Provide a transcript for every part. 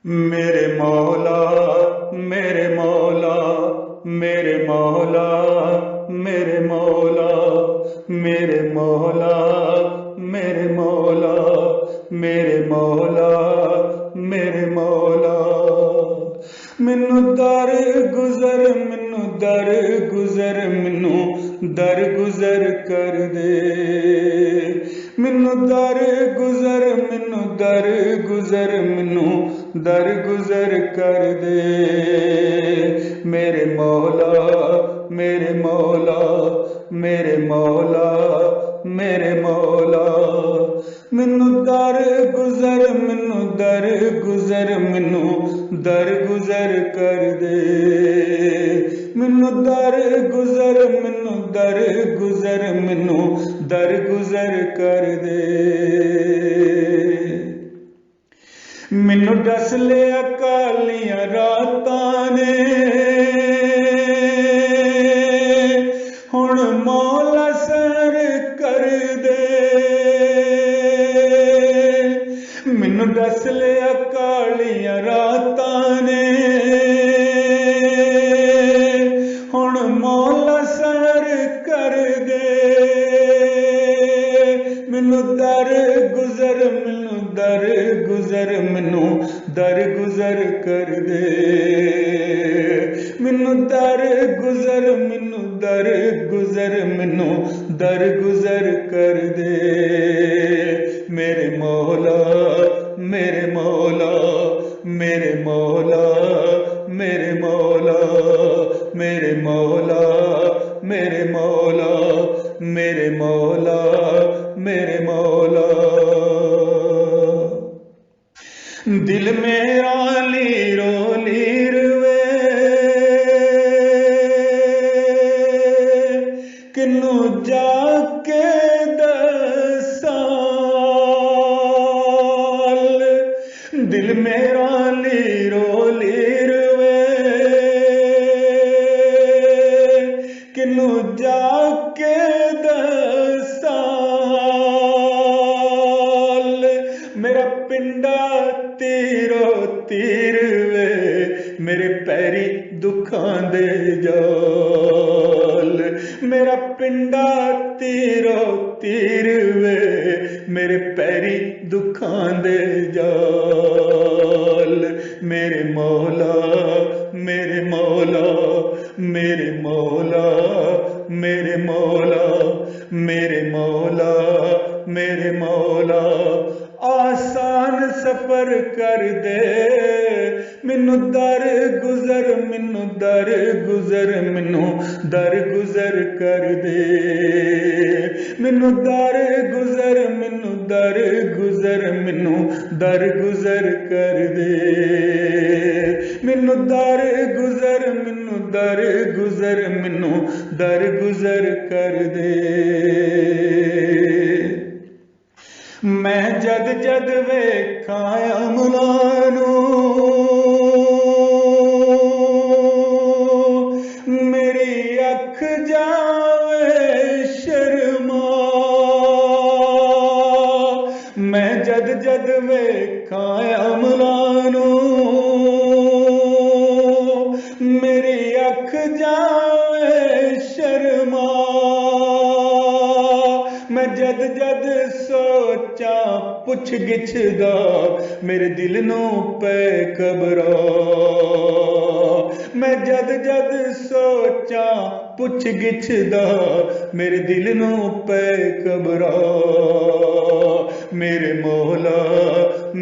میرے مولا میرے مولا میرے مولا میرے مولا میرے مولا میرے مولا میرے مولا میرے مولا مینوں در گزر مینوں در گزر مینوں در گزر کر دے مینوں در گزر مینوں در گزر مینوں در گزر کر دے میرے مولا میرے مولا میرے مولا میرے مولا مینوں در گزر مینوں در گزر مینوں در گزر کر دے مینوں در گزر مینوں در گزر مینوں در گزر کر دے مینوں دس لیا کالیاں راتاں نے ہن مولا سر کر دے مینوں دس لیا کالیاں راتاں نے ہن مولا سر کر دے مینوں در گزر مینوں در گزر مینوں در گزر کر دے مینوں در گزر مینوں در گزر مینوں در گزر کر دے میرے مولا میرے مولا میرے مولا میرے مولا میرے مولا میرے مولا میرے مولا میرے مولا دل میرا لیرو لیر وے کنوں جا کے دساں دل میرا لیرو لیر وے کنوں جا کے دساں میرا پنڈا تیرو تیر وے میرے پیری دکھاں دے جال میرا پنڈا تیرو تیر وے میرے پیری دکھاں دے جال میرے مولا میرے مولا میرے مولا میرے مولا میرے مولا میرے مولا آسان سفر کر دے مینوں در گزر مینوں در گزر مینوں در گزر کر دے مینوں در گزر مینوں در گزر مینوں در گزر کر دے مینوں در گزر مینوں در گزر مینوں در گزر کر دے میں جد جد ویکھاں املاں نوں میری اکھ جاوے شرما میں جد جد ویکھاں املاں نوں میری اکھ جاوے شرما میں جد جد سوچاں پچھ گچھ دا میرے دل نوں پے گھبرا میں جد جد سوچاں پچھ گچھ دا میرے دل نوں پے گھبرا میرے مولا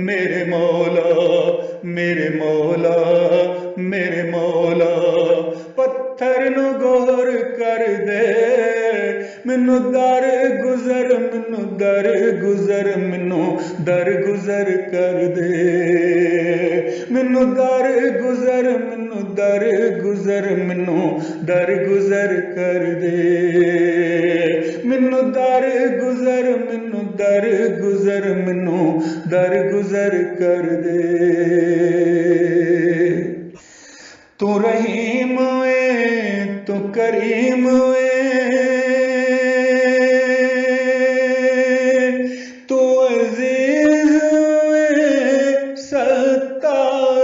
میرے مولا میرے مولا میرے مولا پتھر نوں گور کر دے مینوں در گزر مینوں در گزر مینوں در گزر کر دے مینوں در گزر مینوں در گزر مینوں در گزر کر دے مینوں در گزر مینوں در گزر مینوں در گزر کر دے تو رحیم اے تو کریم اے تو عزیز اے ستار